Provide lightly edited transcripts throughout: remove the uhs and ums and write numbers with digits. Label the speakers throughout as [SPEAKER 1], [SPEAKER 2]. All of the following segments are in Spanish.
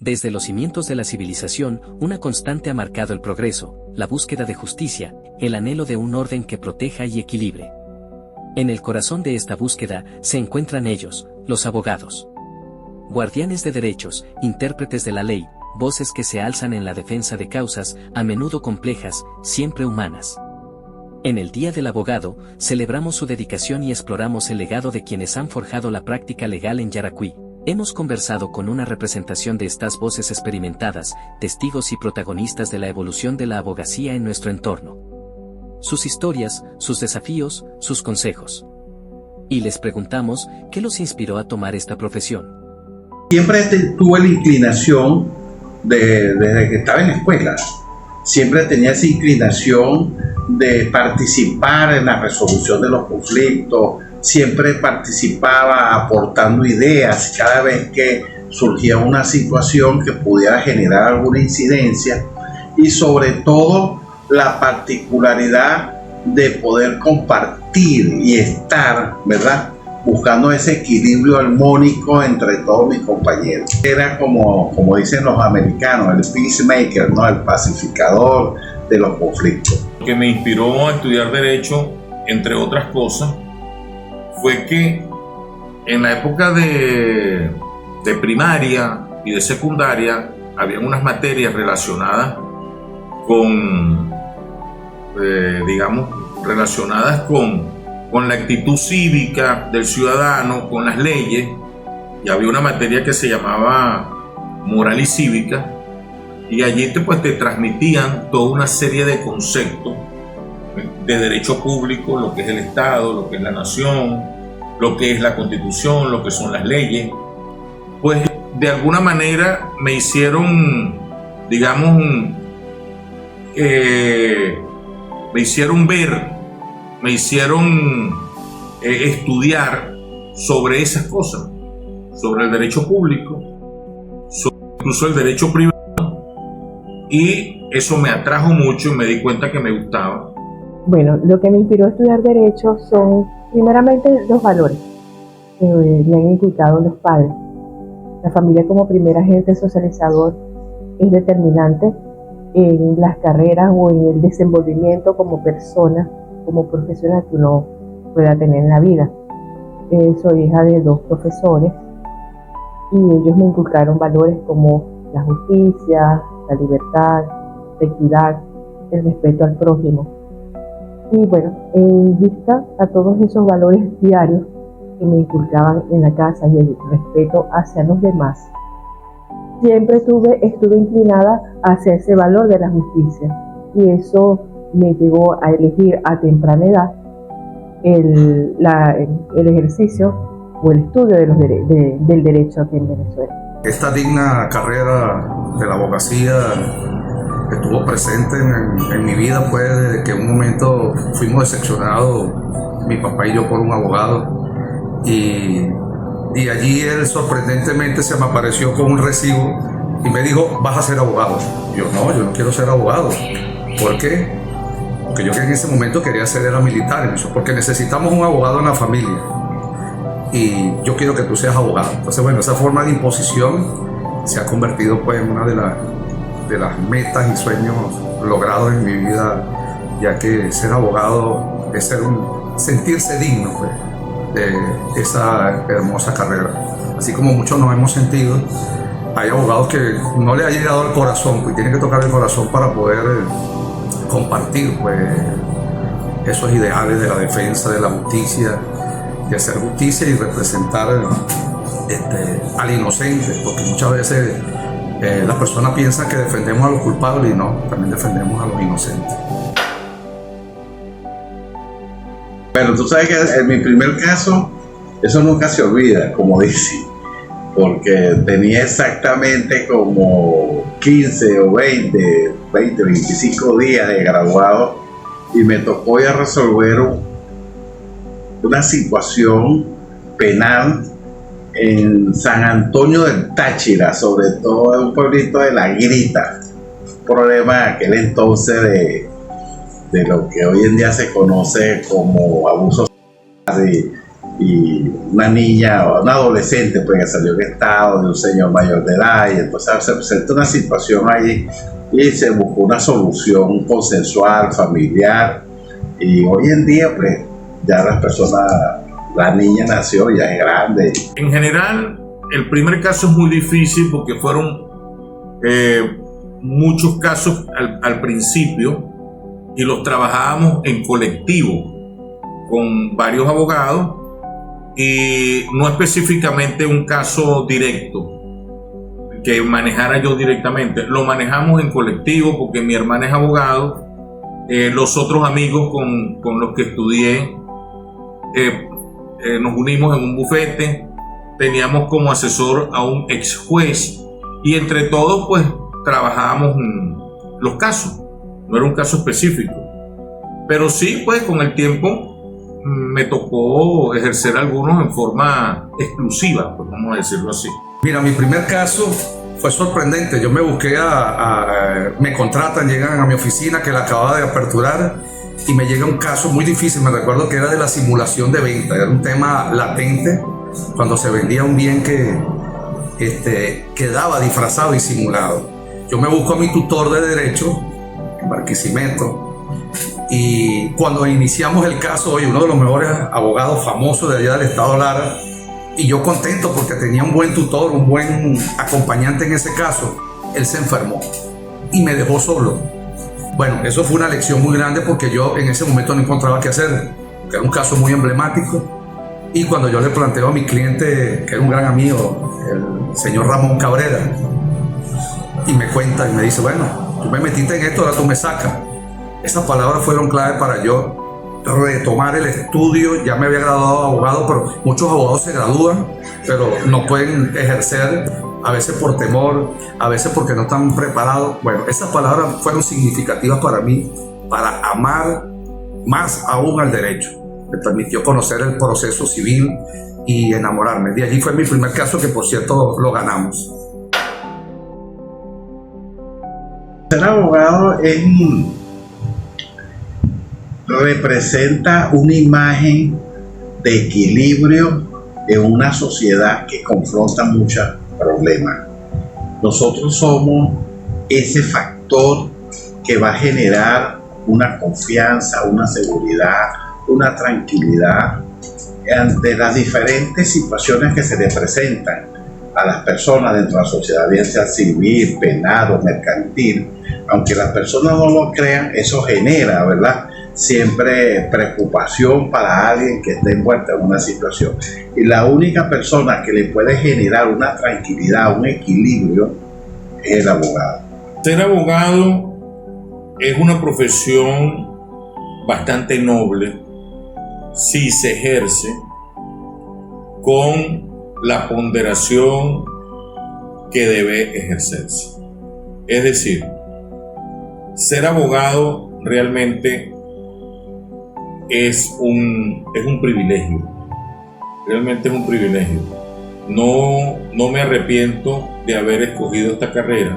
[SPEAKER 1] Desde los cimientos de la civilización, una constante ha marcado el progreso, la búsqueda de justicia, el anhelo de un orden que proteja y equilibre. En el corazón de esta búsqueda se encuentran ellos, los abogados. Guardianes de derechos, intérpretes de la ley, voces que se alzan en la defensa de causas, a menudo complejas, siempre humanas. En el Día del Abogado, celebramos su dedicación y exploramos el legado de quienes han forjado la práctica legal en Yaracuy. Hemos conversado con una representación de estas voces experimentadas, testigos y protagonistas de la evolución de la abogacía en nuestro entorno. Sus historias, sus desafíos, sus consejos. Y les preguntamos, ¿qué los inspiró a tomar esta profesión?
[SPEAKER 2] Siempre tuve la inclinación, desde que estaba en la escuela, siempre tenía esa inclinación de participar en la resolución de los conflictos. Siempre participaba aportando ideas cada vez que surgía una situación que pudiera generar alguna incidencia, y sobre todo la particularidad de poder compartir y estar, ¿verdad?, buscando ese equilibrio armónico entre todos mis compañeros. Era como dicen los americanos, el peacemaker, ¿no?, el pacificador de los conflictos.
[SPEAKER 3] Lo que me inspiró a estudiar Derecho, entre otras cosas, fue que en la época de primaria y de secundaria había unas materias relacionadas con, relacionadas con la actitud cívica del ciudadano, con las leyes, y había una materia que se llamaba Moral y Cívica, y allí te transmitían toda una serie de conceptos de derecho público, lo que es el Estado, lo que es la nación, lo que es la Constitución, lo que son las leyes. Pues de alguna manera me hicieron, me hicieron estudiar sobre esas cosas, sobre el derecho público, sobre incluso el derecho privado, y eso me atrajo mucho y me di cuenta que me gustaba.
[SPEAKER 4] Bueno, lo que me inspiró a estudiar Derecho son primeramente los valores que me han inculcado los padres. La familia como primer agente socializador es determinante en las carreras o en el desenvolvimiento como persona, como profesional que uno pueda tener en la vida. Soy hija de 2 profesores y ellos me inculcaron valores como la justicia, la libertad, la equidad, el respeto al prójimo. Y bueno, en vista a todos esos valores diarios que me inculcaban en la casa y el respeto hacia los demás, siempre estuve inclinada hacia ese valor de la justicia, y eso me llevó a elegir a temprana edad el ejercicio o el estudio del derecho aquí en Venezuela.
[SPEAKER 5] Esta digna carrera de la abogacía estuvo presente en mi vida, pues, desde que en un momento fuimos decepcionados, mi papá y yo, por un abogado, y allí él sorprendentemente se me apareció con un recibo y me dijo: vas a ser abogado. Yo no quiero ser abogado. ¿Por qué? Porque yo en ese momento quería ser era militar, y me dijo: porque necesitamos un abogado en la familia y yo quiero que tú seas abogado. Entonces, bueno, esa forma de imposición se ha convertido, pues, en una de las metas y sueños logrados en mi vida, ya que ser abogado es sentirse digno, pues, de esa hermosa carrera. Así como muchos nos hemos sentido, hay abogados que no le ha llegado al corazón, pues tienen que tocar el corazón para poder compartir, pues, esos ideales de la defensa de la justicia, de hacer justicia y representar al inocente, porque muchas veces las personas piensan que defendemos a los culpables, y no, también defendemos a los inocentes.
[SPEAKER 2] Bueno, tú sabes que en mi primer caso, eso nunca se olvida, como dice, porque tenía exactamente como 15 o 25 días de graduado, y me tocó ya resolver una situación penal en San Antonio del Táchira, sobre todo en un pueblito de La Grita. Un problema de aquel entonces de lo que hoy en día se conoce como abuso y una niña o una adolescente pues, que salió en estado de un señor mayor de edad, y entonces se presenta una situación ahí y se buscó una solución consensual, familiar, y hoy en día pues ya las personas, la niña nació, ya es grande.
[SPEAKER 3] En general, el primer caso es muy difícil porque fueron muchos casos al principio y los trabajábamos en colectivo con varios abogados y no específicamente un caso directo que manejara yo directamente. Lo manejamos en colectivo porque mi hermana es abogado, los otros amigos con los que estudié nos unimos en un bufete, teníamos como asesor a un ex juez y entre todos pues trabajábamos los casos. No era un caso específico, pero sí pues con el tiempo me tocó ejercer algunos en forma exclusiva, pues vamos a decirlo así.
[SPEAKER 5] Mira, mi primer caso fue sorprendente. Yo me busqué me contratan, llegan a mi oficina que la acababa de aperturar y me llega un caso muy difícil. Me recuerdo que era de la simulación de venta, era un tema latente cuando se vendía un bien que quedaba disfrazado y simulado. Yo me busco a mi tutor de derecho en Barquisimeto y cuando iniciamos el caso, oye, uno de los mejores abogados famosos de allá del estado Lara, y yo contento porque tenía un buen tutor, un buen acompañante en ese caso, él se enfermó y me dejó solo. Bueno, eso fue una lección muy grande porque yo en ese momento no encontraba qué hacer, que era un caso muy emblemático. Y cuando yo le planteo a mi cliente, que era un gran amigo, el señor Ramón Cabrera, y me cuenta y me dice, bueno, tú me metiste en esto, ahora tú me sacas. Esas palabras fueron clave para yo retomar el estudio. Ya me había graduado de abogado, pero muchos abogados se gradúan, pero no pueden ejercer, a veces por temor, a veces porque no están preparados. Bueno, esas palabras fueron significativas para mí, para amar más aún al derecho. Me permitió conocer el proceso civil y enamorarme. De allí fue mi primer caso, que por cierto lo ganamos.
[SPEAKER 2] Ser abogado representa una imagen de equilibrio en una sociedad que confronta muchos problemas. Nosotros somos ese factor que va a generar una confianza, una seguridad, una tranquilidad ante las diferentes situaciones que se le presentan a las personas dentro de la sociedad, bien sea civil, penal o mercantil. Aunque las personas no lo crean, eso genera, ¿verdad?, siempre preocupación para alguien que esté envuelto en una situación. Y la única persona que le puede generar una tranquilidad, un equilibrio, es el abogado.
[SPEAKER 3] Ser abogado es una profesión bastante noble si se ejerce con la ponderación que debe ejercerse. Es decir, ser abogado realmente es un privilegio. Realmente es un privilegio. No me arrepiento de haber escogido esta carrera.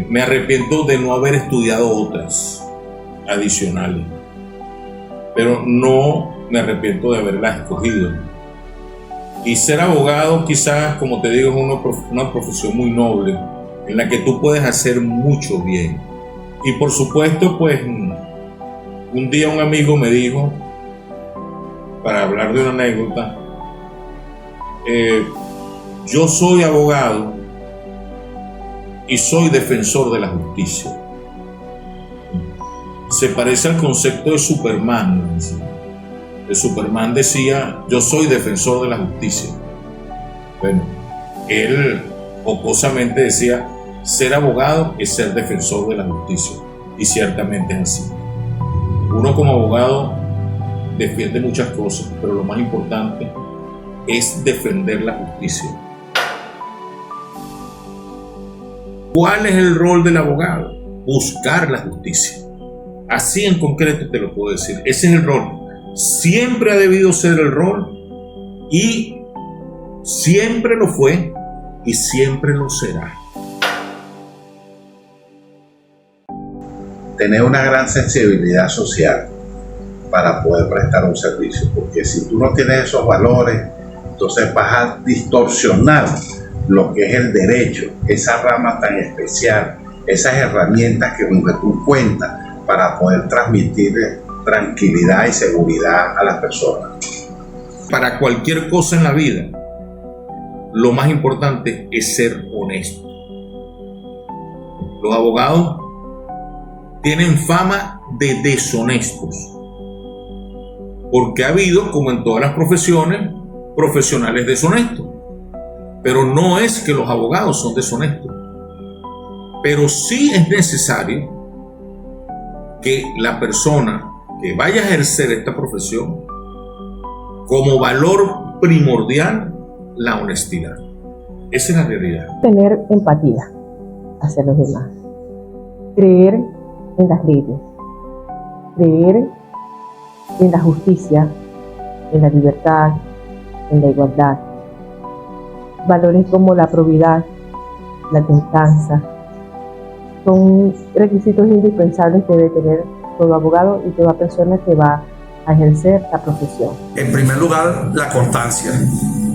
[SPEAKER 3] Me arrepiento de no haber estudiado otras adicionales, pero no me arrepiento de haberlas escogido. Y ser abogado, quizás, como te digo, es una profesión muy noble en la que tú puedes hacer mucho bien. Y por supuesto, pues un día un amigo me dijo, para hablar de una anécdota, yo soy abogado y soy defensor de la justicia. Se parece al concepto de Superman. El Superman decía, yo soy defensor de la justicia. Bueno, él jocosamente decía, ser abogado es ser defensor de la justicia. Y ciertamente es así. Uno como abogado defiende muchas cosas, pero lo más importante es defender la justicia. ¿Cuál es el rol del abogado? Buscar la justicia. Así en concreto te lo puedo decir. Ese es el rol. Siempre ha debido ser el rol y siempre lo fue y siempre lo será.
[SPEAKER 2] Tener una gran sensibilidad social, para poder prestar un servicio, porque si tú no tienes esos valores, entonces vas a distorsionar lo que es el derecho, esa rama tan especial, esas herramientas con que tú cuentas para poder transmitir tranquilidad y seguridad a las personas.
[SPEAKER 3] Para cualquier cosa en la vida, lo más importante es ser honesto. Los abogados tienen fama de deshonestos, porque ha habido, como en todas las profesiones, profesionales deshonestos. Pero no es que los abogados son deshonestos. Pero sí es necesario que la persona que vaya a ejercer esta profesión, como valor primordial, la honestidad. Esa es la realidad.
[SPEAKER 4] Tener empatía hacia los demás. Creer en las leyes. Creer en la justicia, en la libertad, en la igualdad. Valores como la probidad, la templanza, son requisitos indispensables que debe tener todo abogado y toda persona que va a ejercer la profesión.
[SPEAKER 5] En primer lugar, la constancia,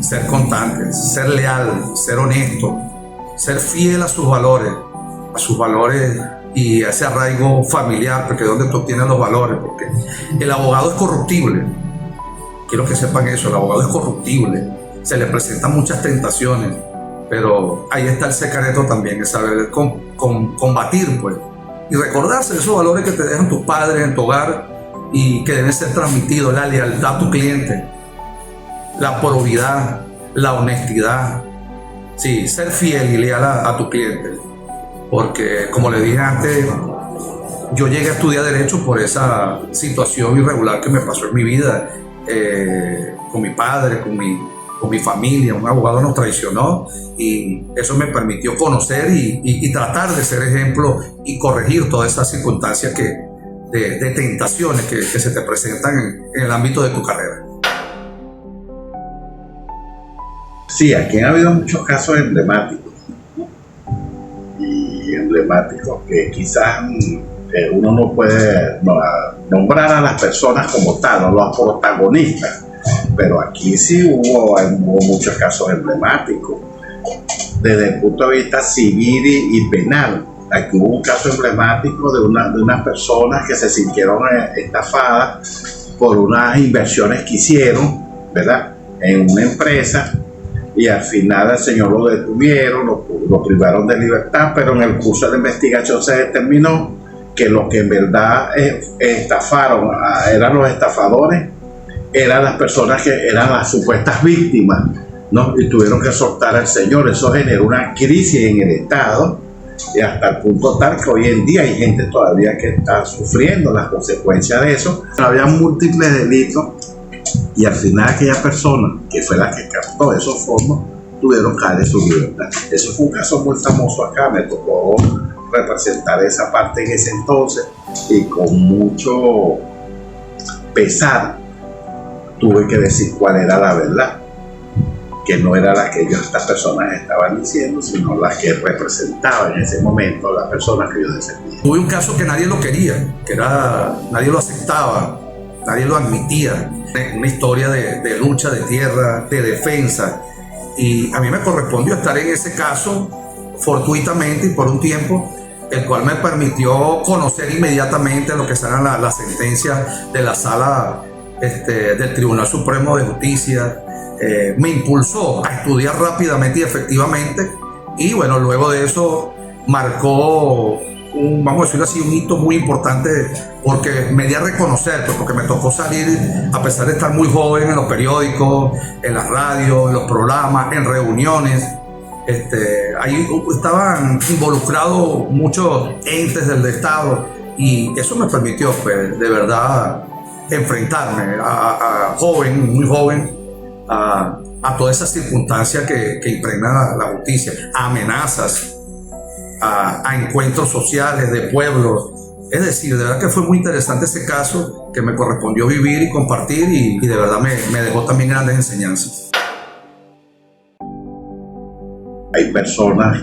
[SPEAKER 5] ser constante, ser leal, ser honesto, ser fiel a sus valores y a ese arraigo familiar, porque es donde tú obtienes los valores, porque el abogado es corruptible. Quiero que sepan eso, el abogado es corruptible, se le presentan muchas tentaciones, pero ahí está el secreto también, es saber combatir, pues, y recordarse de esos valores que te dejan tus padres en tu hogar y que deben ser transmitidos: la lealtad a tu cliente, la probidad, la honestidad, sí, ser fiel y leal a tu cliente. Porque, como le dije antes, yo llegué a estudiar Derecho por esa situación irregular que me pasó en mi vida, con mi padre, con mi familia. Un abogado nos traicionó y eso me permitió conocer y tratar de ser ejemplo y corregir todas esas circunstancias de tentaciones que se te presentan en el ámbito de tu carrera.
[SPEAKER 2] Sí, aquí han habido muchos casos emblemáticos que quizás uno no puede nombrar a las personas como tal, o los protagonistas, pero aquí sí hubo muchos casos emblemáticos desde el punto de vista civil y penal. Aquí hubo un caso emblemático de unas personas que se sintieron estafadas por unas inversiones que hicieron, ¿verdad?, en una empresa, y al final al señor lo detuvieron, lo privaron de libertad, pero en el curso de la investigación se determinó que los que en verdad estafaron eran los estafadores, eran las personas que eran las supuestas víctimas, ¿no? Y tuvieron que soltar al señor. Eso generó una crisis en el Estado, y hasta el punto tal que hoy en día hay gente todavía que está sufriendo las consecuencias de eso. Había múltiples delitos y al final aquella persona que fue la que captó esos fondos tuvieron que darle su libertad. Eso fue un caso muy famoso acá, me tocó representar esa parte en ese entonces y con mucho pesar tuve que decir cuál era la verdad, que no era la que estas personas estaban diciendo, sino la que representaba en ese momento la persona que yo defendía.
[SPEAKER 5] Tuve un caso que nadie lo quería, nadie lo aceptaba, nadie lo admitía. Una historia de lucha de tierra, de defensa, y a mí me correspondió estar en ese caso fortuitamente y por un tiempo, el cual me permitió conocer inmediatamente lo que serán las sentencias de la sala del Tribunal Supremo de Justicia. Me impulsó a estudiar rápidamente y efectivamente, y bueno, luego de eso marcó vamos a decirlo así, un hito muy importante, porque me di a reconocer, porque me tocó salir, a pesar de estar muy joven, en los periódicos, en las radios, en los programas, en reuniones. Ahí estaban involucrados muchos entes del Estado, y eso me permitió, pues, de verdad, enfrentarme muy joven, a todas esas circunstancias que impregnan la justicia, a amenazas, a encuentros sociales de pueblos. Es decir, de verdad que fue muy interesante ese caso que me correspondió vivir y compartir, y de verdad me dejó también grandes enseñanzas.
[SPEAKER 2] Hay personas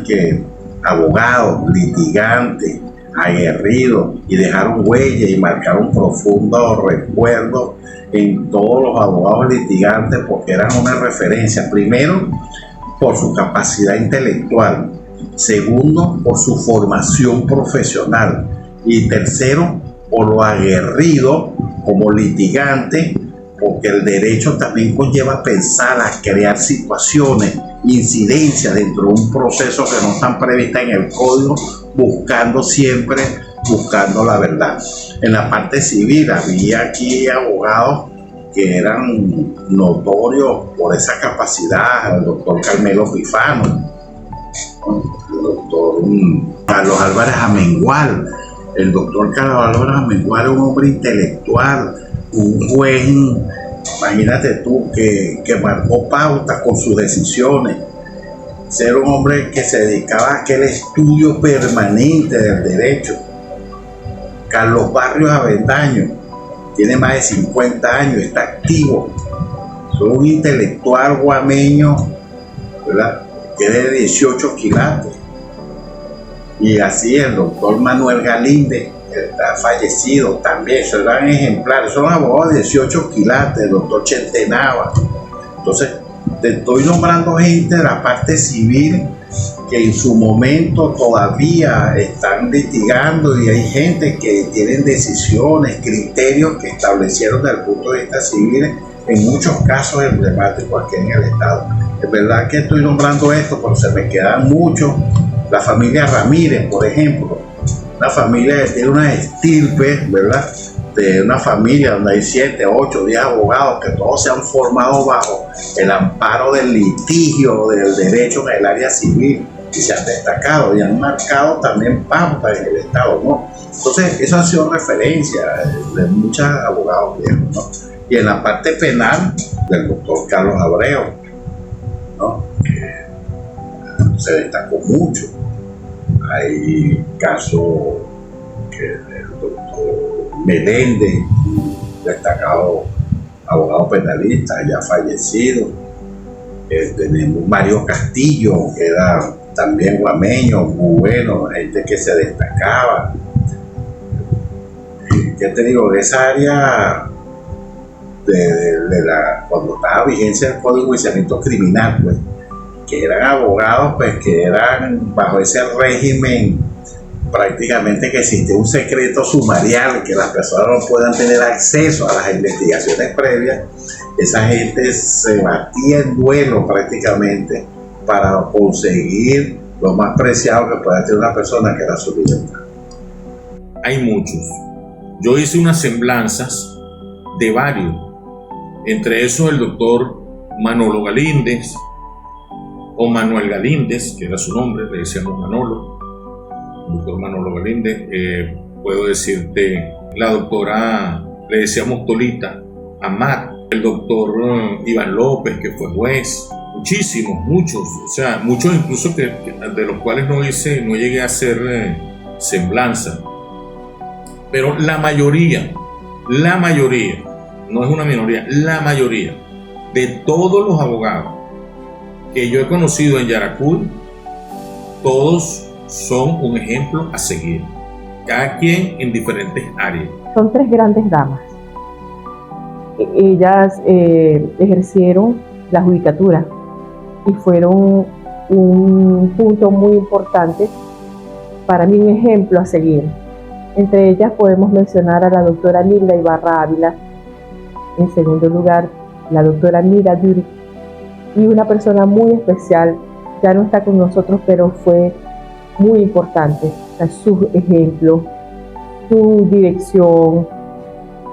[SPEAKER 2] abogados, litigantes, aguerridos y dejaron huella y marcaron profundos recuerdos en todos los abogados litigantes porque eran una referencia, primero por su capacidad intelectual, segundo por su formación profesional y tercero por lo aguerrido como litigante, porque el derecho también conlleva pensar, a crear situaciones, incidencias dentro de un proceso que no están previstas en el código, buscando la verdad. En la parte civil había aquí abogados que eran notorios por esa capacidad, el doctor Carmelo Pifano, el doctor Carlos Álvarez Amengual. El doctor Carlos Álvarez Amengual era un hombre intelectual, un juez, imagínate tú, que marcó pautas con sus decisiones. Ser un hombre que se dedicaba a aquel estudio permanente del derecho. Carlos Barrios Avendaño tiene más de 50 años, está activo. Es un intelectual guameño, ¿verdad?, que es de 18 quilates. Y así el doctor Manuel Galíndez, que está fallecido también, esos eran ejemplares, son abogados de 18 quilates, el doctor Chentenava. Entonces, te estoy nombrando gente de la parte civil que en su momento todavía están litigando, y hay gente que tienen decisiones, criterios que establecieron desde el punto de vista civil, en muchos casos emblemáticos aquí en el Estado. Es verdad que estoy nombrando esto, pero se me quedan muchos. La familia Ramírez, por ejemplo, una familia que tiene una estirpe, ¿verdad?, de una familia donde hay 7, 8, 10 abogados que todos se han formado bajo el amparo del litigio del derecho en el área civil y se han destacado y han marcado también pautas en el Estado, ¿no? Entonces, eso ha sido referencia de muchos abogados viejos, ¿no? Y en la parte penal, del doctor Carlos Abreu, ¿no?, que se destacó mucho. Hay casos que el doctor Meléndez, destacado abogado penalista, ya fallecido. Tenemos Mario Castillo, que era también guameño, muy bueno, gente que se destacaba. ¿Qué te digo? De esa área, cuando estaba vigencia del Código de Enjuiciamiento Criminal, pues, que eran abogados, pues, que eran bajo ese régimen prácticamente que existe un secreto sumarial, que las personas no puedan tener acceso a las investigaciones previas. Esa gente se batía en duelo prácticamente para conseguir lo más preciado que pueda tener una persona, que era su libertad.
[SPEAKER 3] Hay muchos. Yo hice unas semblanzas de varios, entre esos el doctor Manolo Galíndez, o Manuel Galíndez, que era su nombre, le decíamos Manolo, el doctor Manolo Galíndez. Puedo decirte, la doctora, le decíamos Tolita Amat, el doctor Iván López, que fue juez, muchísimos, muchos, o sea, muchos incluso de los cuales no llegué a hacer semblanza, pero la mayoría, no es una minoría, la mayoría de todos los abogados que yo he conocido en Yaracuy, todos son un ejemplo a seguir, cada quien en diferentes áreas.
[SPEAKER 4] Son 3 grandes damas. Ellas ejercieron la judicatura y fueron un punto muy importante, para mí un ejemplo a seguir. Entre ellas podemos mencionar a la doctora Nilda Ibarra Ávila, en segundo lugar la doctora Mira Duri, y una persona muy especial, ya no está con nosotros, pero fue muy importante, o sea, sus ejemplos, su dirección,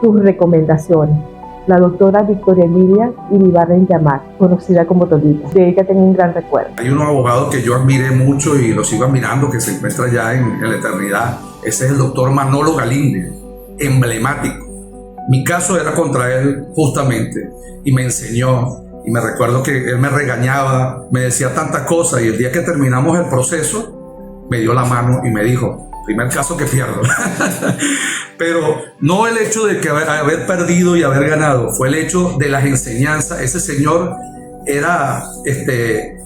[SPEAKER 4] sus recomendaciones. La doctora Victoria Emilia Iribarren Yamar, conocida como Tolita. De ella tengo un gran recuerdo.
[SPEAKER 5] Hay unos abogados que yo admiré mucho y lo sigo admirando, que se encuentra ya en la eternidad. Ese es el doctor Manolo Galíndez, emblemático. Mi caso era contra él justamente, y me enseñó, y me recuerdo que él me regañaba, me decía tantas cosas, y el día que terminamos el proceso, me dio la mano y me dijo: primer caso que pierdo. Pero no el hecho de que haber perdido y haber ganado, fue el hecho de las enseñanzas. Ese señor era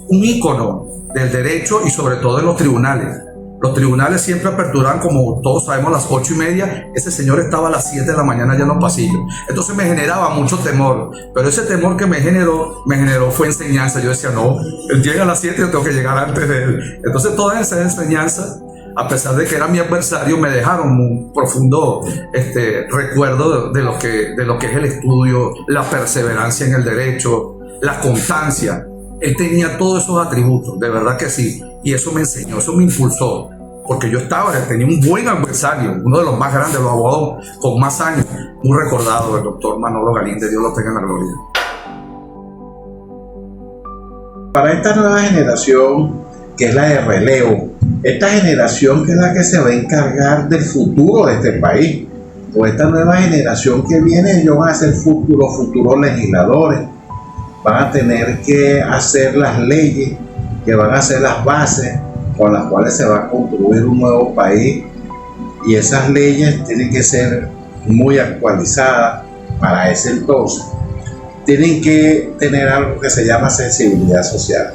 [SPEAKER 5] un ícono del derecho y sobre todo en los tribunales. Los tribunales siempre aperturaban, como todos sabemos, a las 8:30. Ese señor estaba a las 7 de la mañana ya en los pasillos. Entonces me generaba mucho temor. Pero ese temor que me generó fue enseñanza. Yo decía, no, él llega a las 7, yo tengo que llegar antes de él. Entonces todas esas enseñanzas, a pesar de que era mi adversario, me dejaron un profundo recuerdo de lo que es el estudio, la perseverancia en el derecho, la constancia. Él tenía todos esos atributos, de verdad que sí. Y eso me enseñó, eso me impulsó. Porque yo tenía un buen adversario, uno de los más grandes, los abogados con más años, muy recordado, el doctor Manolo Galíndez, Dios lo tenga en la gloria.
[SPEAKER 2] Para esta nueva generación, que es la de relevo, esta generación que es la que se va a encargar del futuro de este país, o esta nueva generación que viene, ellos van a ser futuros legisladores, van a tener que hacer las leyes, que van a ser las bases con las cuales se va a construir un nuevo país, y esas leyes tienen que ser muy actualizadas para ese entonces. Tienen que tener algo que se llama sensibilidad social,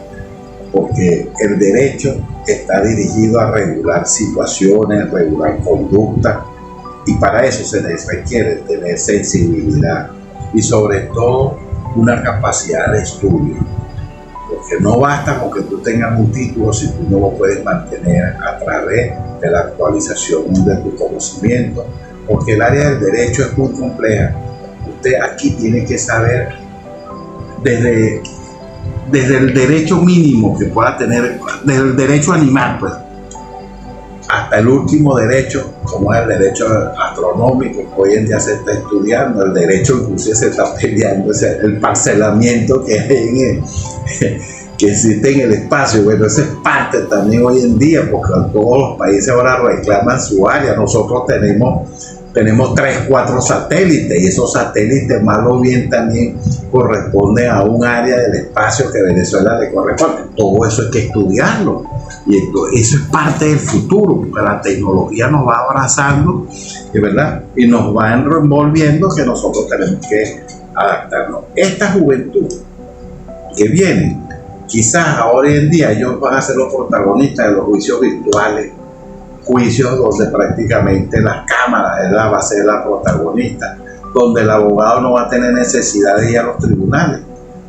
[SPEAKER 2] porque el derecho está dirigido a regular situaciones, regular conducta, y para eso se les requiere tener sensibilidad y sobre todo una capacidad de estudio, porque no basta con que tú tengas un título si tú no lo puedes mantener a través de la actualización de tu conocimiento, porque el área del derecho es muy compleja. Usted aquí tiene que saber desde el derecho mínimo que pueda tener, desde el derecho animal, pues, hasta el último derecho, como es el derecho astronómico, que hoy en día se está estudiando, el derecho inclusive se está peleando, o sea, el parcelamiento que hay que existe en el espacio. Bueno, eso es parte también hoy en día, porque todos los países ahora reclaman su área. Nosotros tenemos 3, 4 satélites, y esos satélites mal o bien también corresponden a un área del espacio que Venezuela le corresponde. Todo eso hay que estudiarlo, y eso es parte del futuro, porque la tecnología nos va abrazando, ¿verdad? Y nos va envolviendo, que nosotros tenemos que adaptarnos. Esta juventud que viene, quizás ahora en día ellos van a ser los protagonistas de los juicios virtuales, juicios donde prácticamente las cámaras va a ser la protagonista, donde el abogado no va a tener necesidad de ir a los tribunales,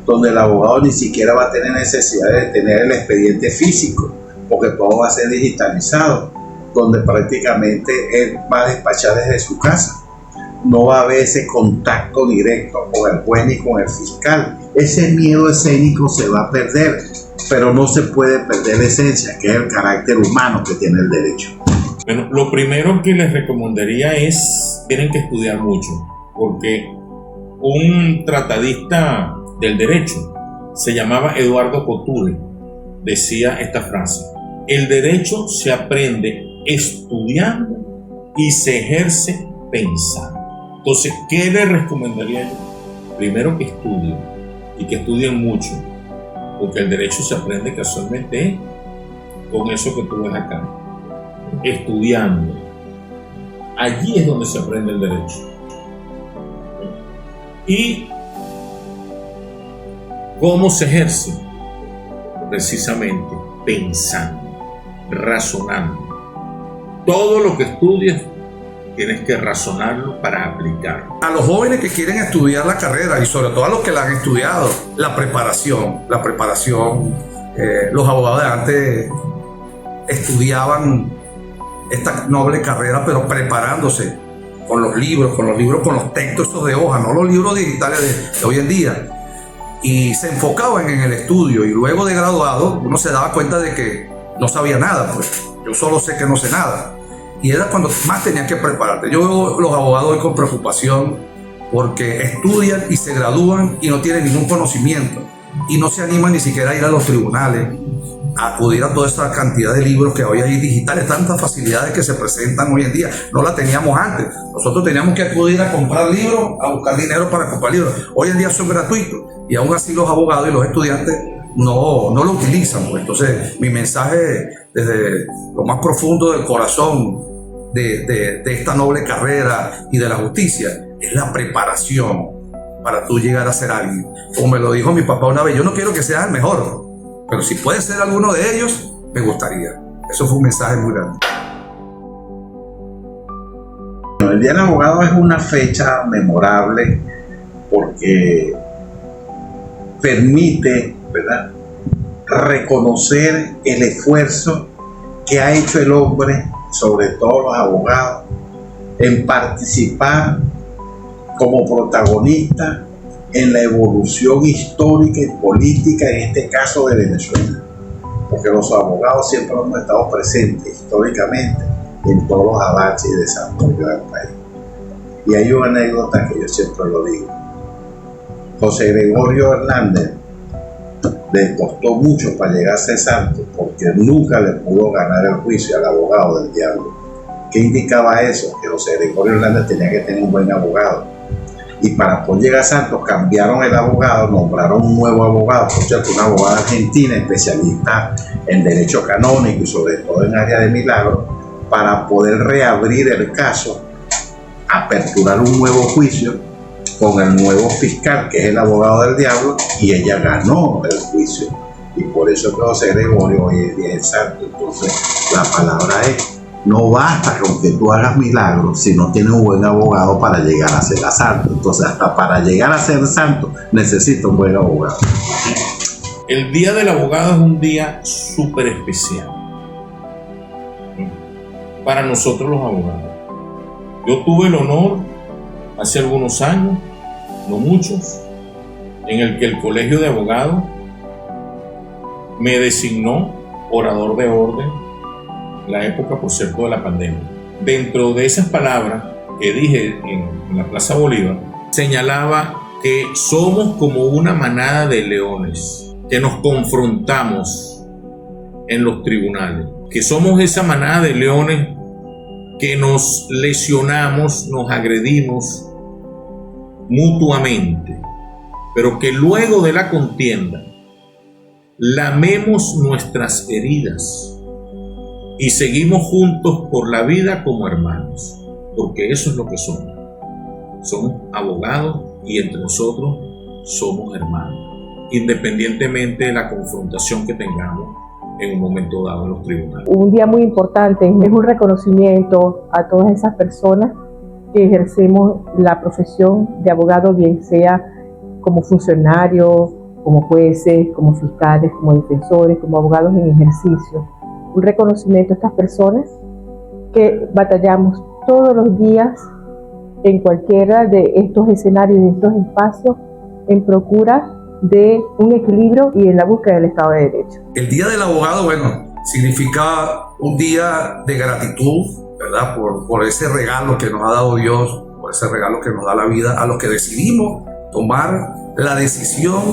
[SPEAKER 2] donde el abogado ni siquiera va a tener necesidad de tener el expediente físico, porque todo va a ser digitalizado, donde prácticamente él va a despachar desde su casa. No va a haber ese contacto directo con el juez ni con el fiscal. Ese miedo escénico se va a perder, pero no se puede perder la esencia, que es el carácter humano que tiene el derecho.
[SPEAKER 3] Bueno, lo primero que les recomendaría es, tienen que estudiar mucho, porque un tratadista del derecho se llamaba Eduardo Couture, decía esta frase: el derecho se aprende estudiando y se ejerce pensando. Entonces, ¿qué les recomendaría yo? Primero, que estudien, y que estudien mucho, porque el derecho se aprende casualmente con eso que tú ves acá, estudiando. Allí es donde se aprende el derecho. ¿Y cómo se ejerce? Precisamente pensando, razonando. Todo lo que estudias tienes que razonarlo para aplicarlo.
[SPEAKER 5] A los jóvenes que quieren estudiar la carrera, y sobre todo a los que la han estudiado, la preparación, los abogados de antes estudiaban esta noble carrera, pero preparándose con los libros, con los textos esos de hoja, no los libros digitales de hoy en día, y se enfocaban en el estudio, y luego de graduado uno se daba cuenta de que no sabía nada, pues yo solo sé que no sé nada, y era cuando más tenías que prepararte. Yo veo los abogados hoy con preocupación porque estudian y se gradúan y no tienen ningún conocimiento, y no se animan ni siquiera a ir a los tribunales, a acudir a toda esa cantidad de libros que hoy hay digitales, tantas facilidades que se presentan hoy en día. No las teníamos antes. Nosotros teníamos que acudir a comprar libros, a buscar dinero para comprar libros. Hoy en día son gratuitos, y aún así los abogados y los estudiantes no lo utilizan. Pues. Entonces, mi mensaje desde lo más profundo del corazón de esta noble carrera y de la justicia es la preparación para tú llegar a ser alguien. Como me lo dijo mi papá una vez, yo no quiero que seas el mejor, pero si puedes ser alguno de ellos, me gustaría. Eso fue un mensaje muy grande.
[SPEAKER 2] El Día del Abogado es una fecha memorable porque permite, ¿verdad?, reconocer el esfuerzo que ha hecho el hombre, sobre todo los abogados, en participar como protagonista en la evolución histórica y política, en este caso de Venezuela, porque los abogados siempre hemos estado presentes históricamente en todos los avances y desarrollos del país. Y hay una anécdota que yo siempre lo digo. José Gregorio Hernández le costó mucho para llegar a ser santo porque nunca le pudo ganar el juicio al abogado del diablo. ¿Qué indicaba eso? Que José Gregorio Hernández tenía que tener un buen abogado. Y para poder llegar a santo cambiaron el abogado, nombraron un nuevo abogado, por cierto, una abogada argentina especialista en derecho canónico y sobre todo en área de milagros, para poder reabrir el caso, aperturar un nuevo juicio con el nuevo fiscal, que es el abogado del diablo, y ella ganó el juicio. Y por eso que José Gregorio hoy en día es santo. Entonces, la palabra es, no basta con que tú hagas milagros si no tienes un buen abogado para llegar a ser santo. Entonces, hasta para llegar a ser santo, necesita un buen abogado.
[SPEAKER 3] El Día del Abogado es un día súper especial para nosotros los abogados. Yo tuve el honor hace algunos años, no muchos, en el que el Colegio de Abogados me designó orador de orden, la época, por cierto, de la pandemia. Dentro de esas palabras que dije en la Plaza Bolívar, señalaba que somos como una manada de leones, que nos confrontamos en los tribunales, que somos esa manada de leones que nos lesionamos, nos agredimos mutuamente, pero que luego de la contienda lamemos nuestras heridas y seguimos juntos por la vida como hermanos, porque eso es lo que somos. Somos abogados y entre nosotros somos hermanos, independientemente de la confrontación que tengamos en un momento dado en los tribunales.
[SPEAKER 4] Un día muy importante, es un reconocimiento a todas esas personas que ejercemos la profesión de abogado, bien sea como funcionarios, como jueces, como fiscales, como defensores, como abogados en ejercicio. Un reconocimiento a estas personas que batallamos todos los días en cualquiera de estos escenarios, de estos espacios, en procura de un equilibrio y en la búsqueda del Estado de Derecho.
[SPEAKER 5] El Día del Abogado, bueno, significa un día de gratitud, ¿verdad? Por ese regalo que nos ha dado Dios, por ese regalo que nos da la vida, a los que decidimos tomar la decisión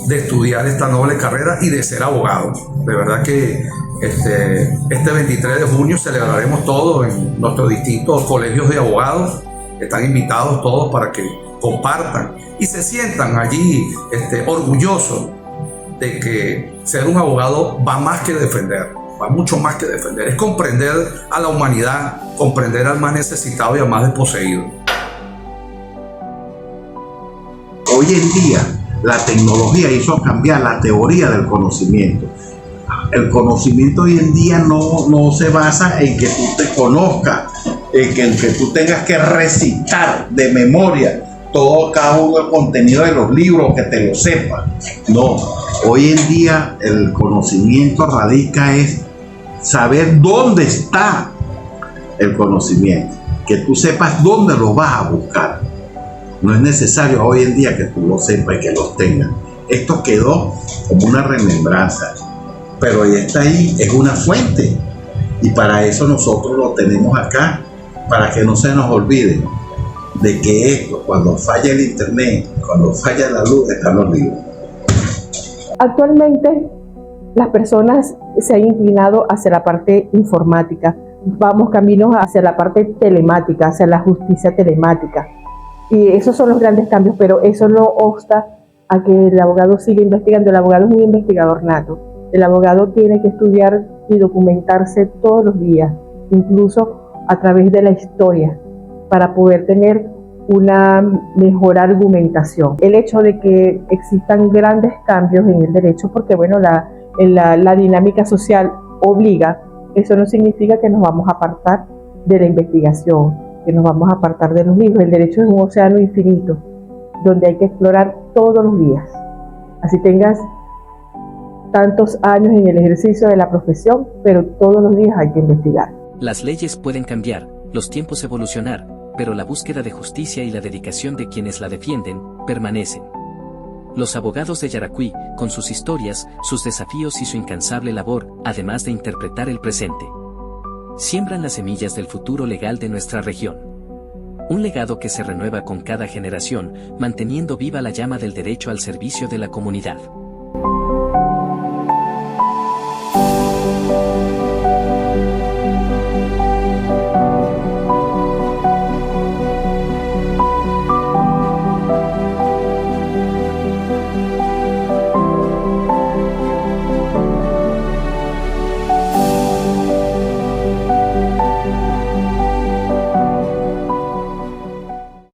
[SPEAKER 5] de estudiar esta noble carrera y de ser abogados. De verdad que este 23 de junio celebraremos todos en nuestros distintos colegios de abogados. Están invitados todos para que compartan y se sientan allí orgullosos de que ser un abogado va más que defender, va mucho más que defender. Es comprender a la humanidad, comprender al más necesitado y al más desposeído.
[SPEAKER 2] Hoy en día la tecnología hizo cambiar la teoría del conocimiento. El conocimiento hoy en día no se basa en que tú te conozcas, en que tú tengas que recitar de memoria cada uno del contenido de los libros, que te lo sepas. No, hoy en día el conocimiento radica es saber dónde está el conocimiento, que tú sepas dónde lo vas a buscar. No es necesario hoy en día que tú lo sepas y que lo tengas. Esto quedó como una remembranza, pero ya está ahí, es una fuente, y para eso nosotros lo tenemos acá, para que no se nos olvide de que esto, cuando falla el internet, cuando falla la luz, están los libros.
[SPEAKER 4] Actualmente las personas se han inclinado hacia la parte informática, vamos caminos hacia la parte telemática, hacia la justicia telemática, y esos son los grandes cambios, pero eso no obsta a que el abogado siga investigando. El abogado es un investigador nato, el abogado tiene que estudiar y documentarse todos los días, incluso a través de la historia, para poder tener una mejor argumentación. El hecho de que existan grandes cambios en el derecho, porque bueno, la dinámica social obliga eso no significa que nos vamos a apartar de la investigación, que nos vamos a apartar de los libros. El derecho es un océano infinito, donde hay que explorar todos los días. Así tengas tantos años en el ejercicio de la profesión, pero todos los días hay que investigar.
[SPEAKER 1] Las leyes pueden cambiar, los tiempos evolucionar, pero la búsqueda de justicia y la dedicación de quienes la defienden, permanecen. Los abogados de Yaracuy, con sus historias, sus desafíos y su incansable labor, además de interpretar el presente, siembran las semillas del futuro legal de nuestra región. Un legado que se renueva con cada generación, manteniendo viva la llama del derecho al servicio de la comunidad.